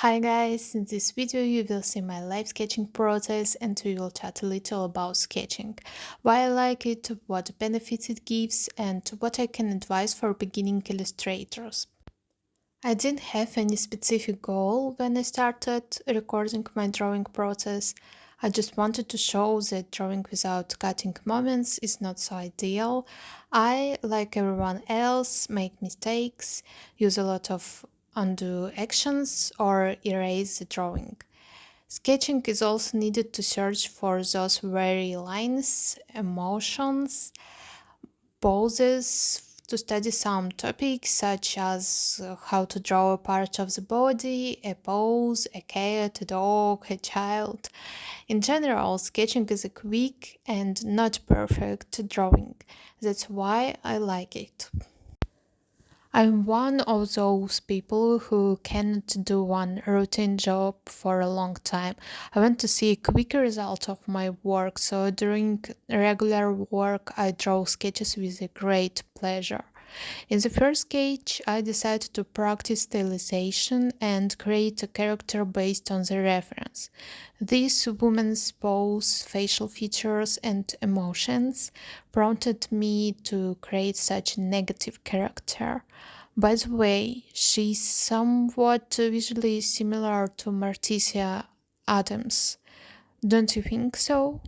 Hi guys, in this video you will see my live sketching process and we will chat a little about sketching, why I like it, what benefits it gives and what I can advise for beginning illustrators. I didn't have any specific goal when I started recording my drawing process. I just wanted to show that drawing without cutting moments is not so ideal. I, like everyone else, make mistakes, use a lot of undo actions, or erase the drawing. Sketching is also needed to search for those very lines, emotions, poses to study some topics such as how to draw a part of the body, a pose, a cat, a dog, a child. In general, sketching is a quick and not perfect drawing. That's why I like it. I'm one of those people who cannot do one routine job for a long time. I want to see a quick result of my work, so during regular work, I draw sketches with a great pleasure. In the first sketch, I decided to practice stylization and create a character based on the reference. This woman's pose, facial features, and emotions prompted me to create such a negative character. By the way, she's somewhat visually similar to Morticia Adams. Don't you think so?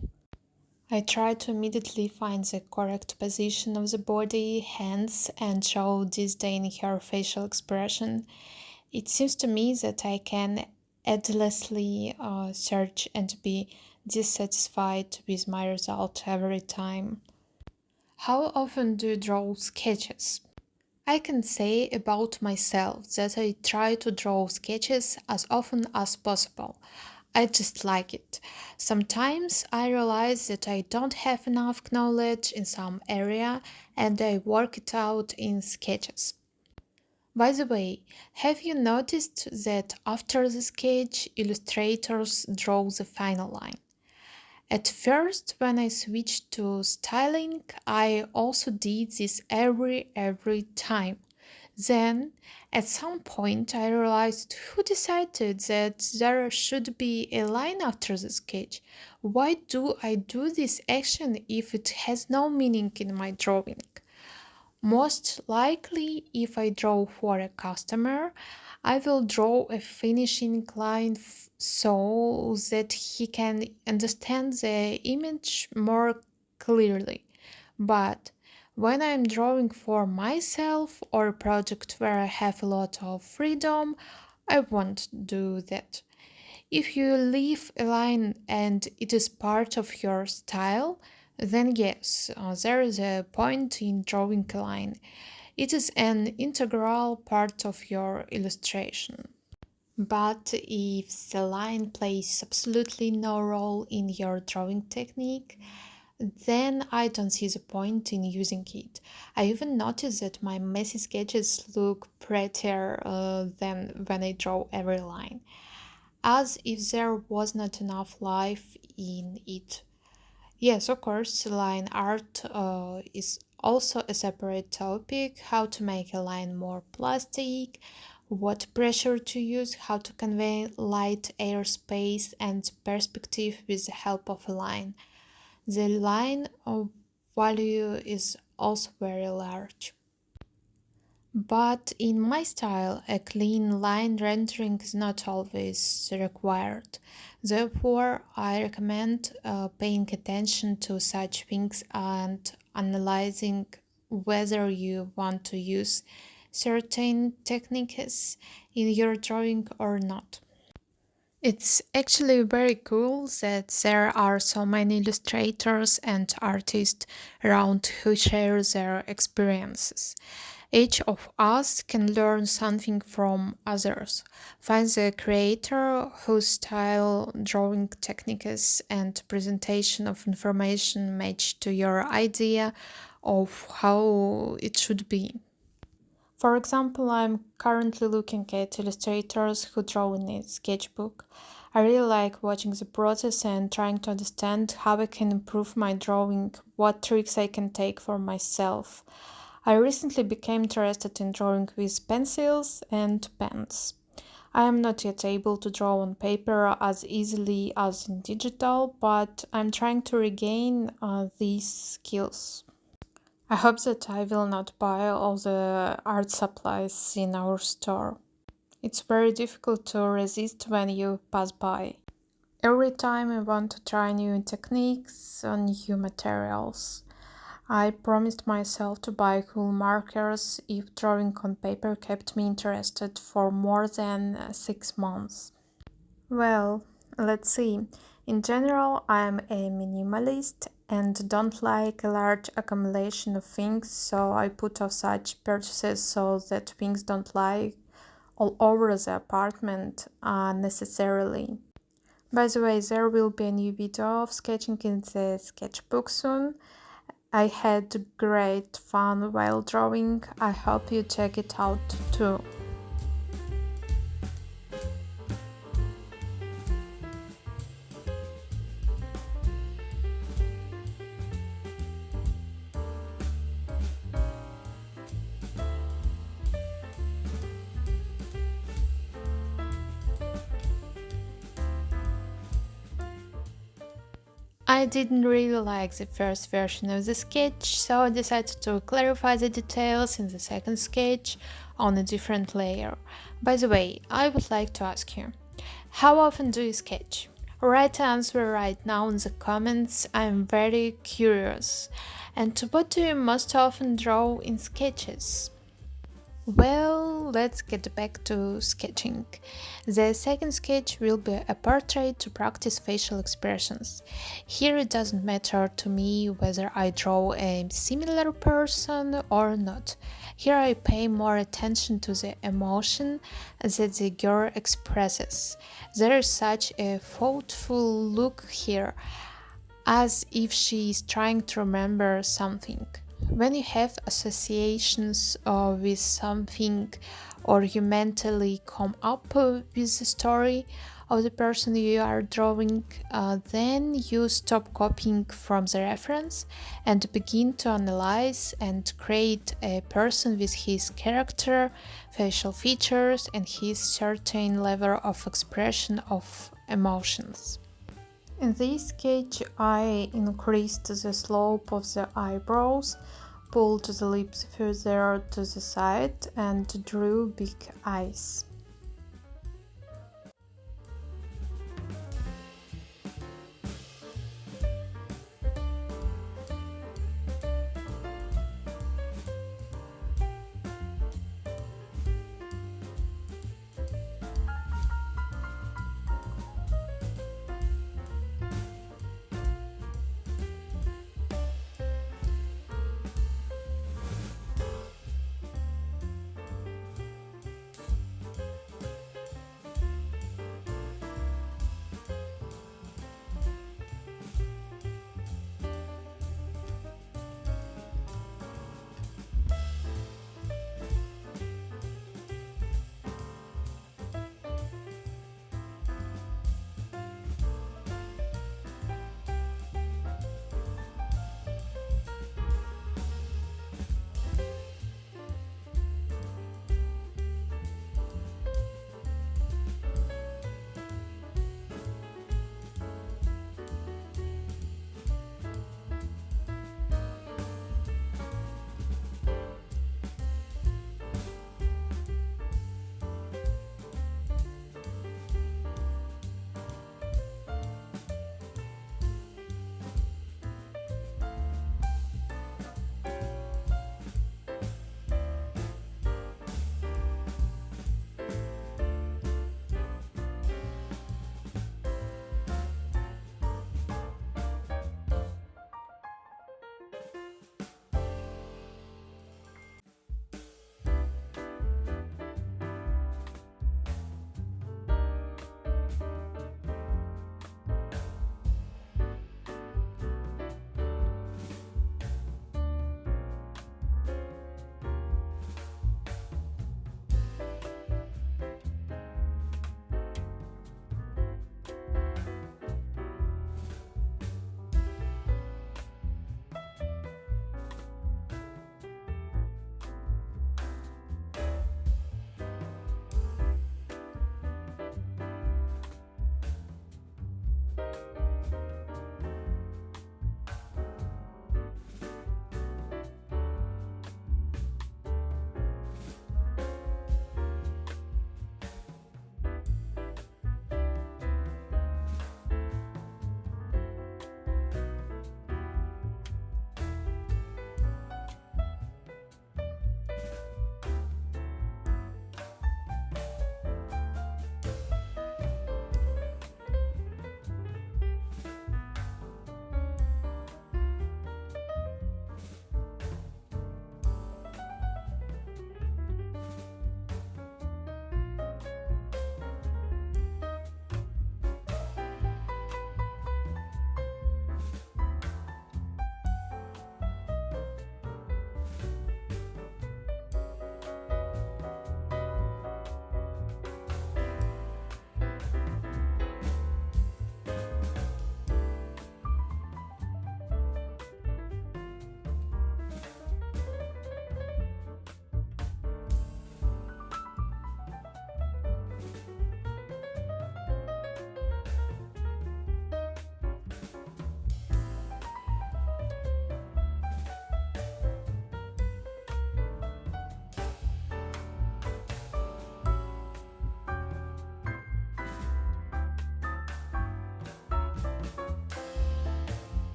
I try to immediately find the correct position of the body, hands, and show disdain in her facial expression. It seems to me that I can endlessly search and be dissatisfied with my result every time. How often do you draw sketches? I can say about myself that I try to draw sketches as often as possible. I just like it. Sometimes I realize that I don't have enough knowledge in some area and I work it out in sketches. By the way, have you noticed that after the sketch, illustrators draw the final line? At first, when I switched to styling, I also did this every time. Then, at some point, I realized who decided that there should be a line after the sketch. Why do I do this action if it has no meaning in my drawing? Most likely, if I draw for a customer, I will draw a finishing line so that he can understand the image more clearly. But when I'm drawing for myself or a project where I have a lot of freedom, I won't do that. If you leave a line and it is part of your style, then yes, there is a point in drawing a line. It is an integral part of your illustration. But if the line plays absolutely no role in your drawing technique, then I don't see the point in using it. I even notice that my messy sketches look prettier than when I draw every line, as if there was not enough life in it. Yes, of course, line art is also a separate topic. How to make a line more plastic, what pressure to use, how to convey light, air, space, and perspective with the help of a line. The line of value is also very large. But in my style, a clean line rendering is not always required. Therefore, I recommend paying attention to such things and analyzing whether you want to use certain techniques in your drawing or not. It's actually very cool that there are so many illustrators and artists around who share their experiences. Each of us can learn something from others. Find the creator whose style, drawing techniques, and presentation of information match to your idea of how it should be. For example, I'm currently looking at illustrators who draw in a sketchbook. I really like watching the process and trying to understand how I can improve my drawing, what tricks I can take for myself. I recently became interested in drawing with pencils and pens. I am not yet able to draw on paper as easily as in digital, but I'm trying to regain these skills. I hope that I will not buy all the art supplies in our store. It's very difficult to resist when you pass by. Every time I want to try new techniques or new materials. I promised myself to buy cool markers if drawing on paper kept me interested for more than 6 months. Well, let's see. In general, I am a minimalist and don't like a large accumulation of things, so I put off such purchases so that things don't lie all over the apartment unnecessarily. By the way, there will be a new video of sketching in the sketchbook soon. I had great fun while drawing. I hope you check it out too. I didn't really like the first version of the sketch, so I decided to clarify the details in the second sketch on a different layer. By the way, I would like to ask you, how often do you sketch? Write an answer right now in the comments, I'm very curious. And what do you most often draw in sketches? Well, let's get back to sketching. The second sketch will be a portrait to practice facial expressions. Here it doesn't matter to me whether I draw a similar person or not. Here I pay more attention to the emotion that the girl expresses. There is such a thoughtful look here, as if she is trying to remember something. When you have associations with something or you mentally come up with the story of the person you are drawing, then you stop copying from the reference and begin to analyze and create a person with his character, facial features, and his certain level of expression of emotions. In this sketch, I increased the slope of the eyebrows, pulled the lips further to the side, and drew big eyes.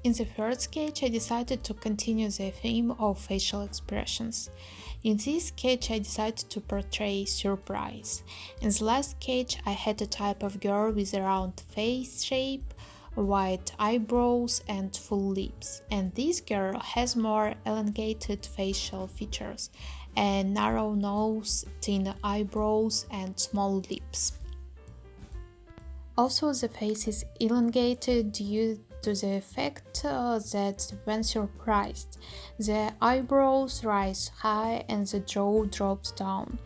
In the third sketch, I decided to continue the theme of facial expressions. In this sketch, I decided to portray surprise. In the last sketch, I had a type of girl with a round face shape, wide eyebrows, and full lips. And this girl has more elongated facial features, a narrow nose, thin eyebrows, and small lips. Also, the face is elongated due to the effect that when surprised, the eyebrows rise high and the jaw drops down.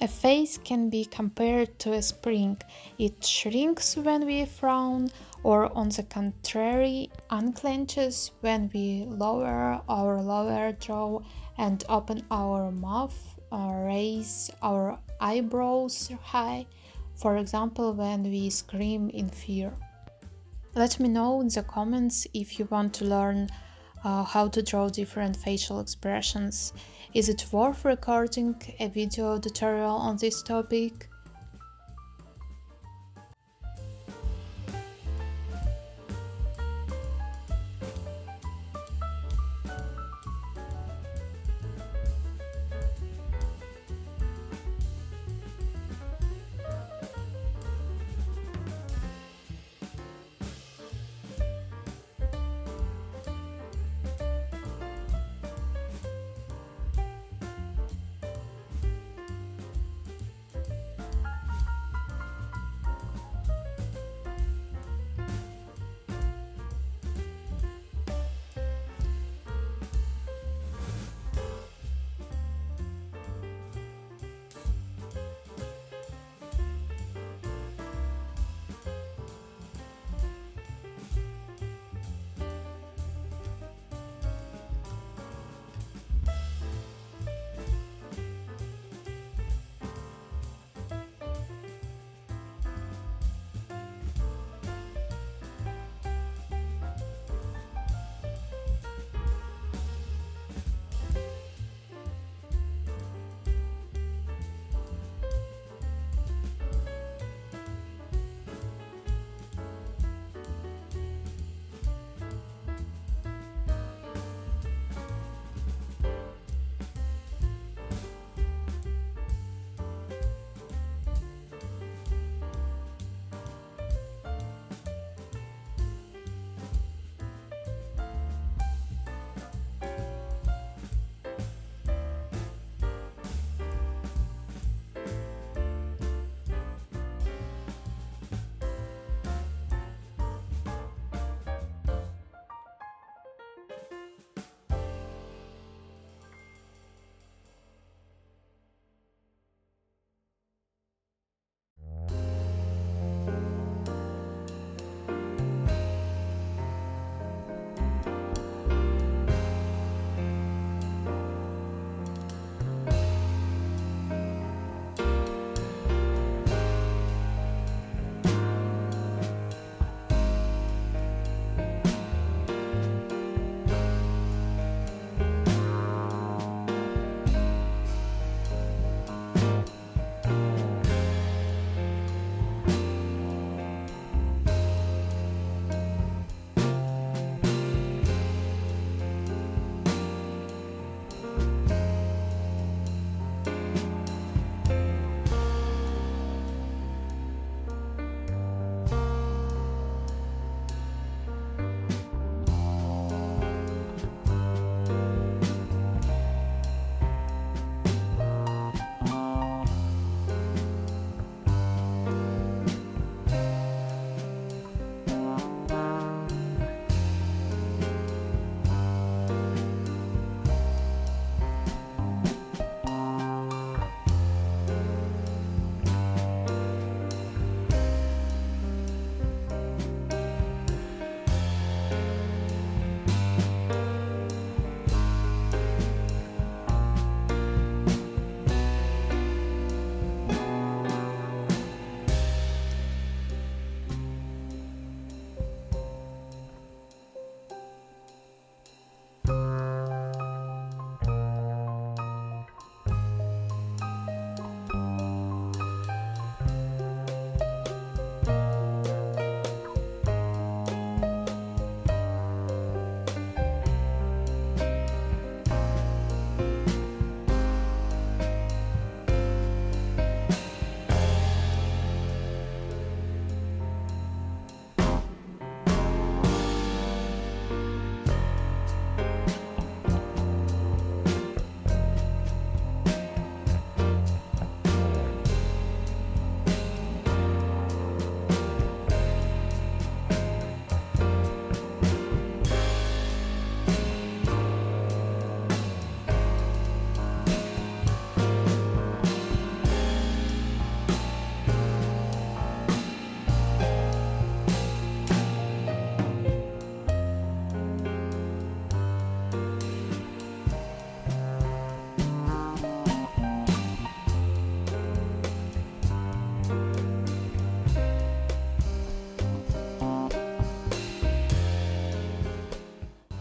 A face can be compared to a spring. It shrinks when we frown, or on the contrary, unclenches when we lower our lower jaw and open our mouth, or raise our eyebrows high, for example, when we scream in fear. Let me know in the comments if you want to learn how to draw different facial expressions. Is it worth recording a video tutorial on this topic?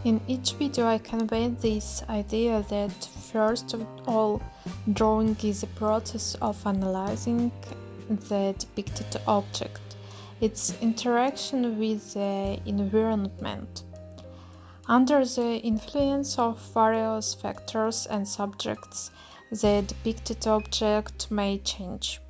In each video, I convey this idea that, first of all, drawing is a process of analyzing the depicted object, its interaction with the environment. Under the influence of various factors and subjects, the depicted object may change.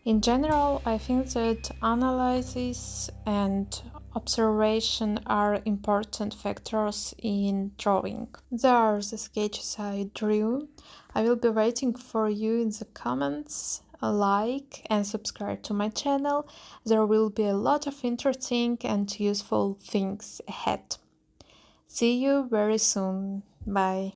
In general, I think that analysis and observation are important factors in drawing. There are the sketches I drew. I will be waiting for you in the comments. Like and subscribe to my channel. There will be a lot of interesting and useful things ahead. See you very soon. Bye.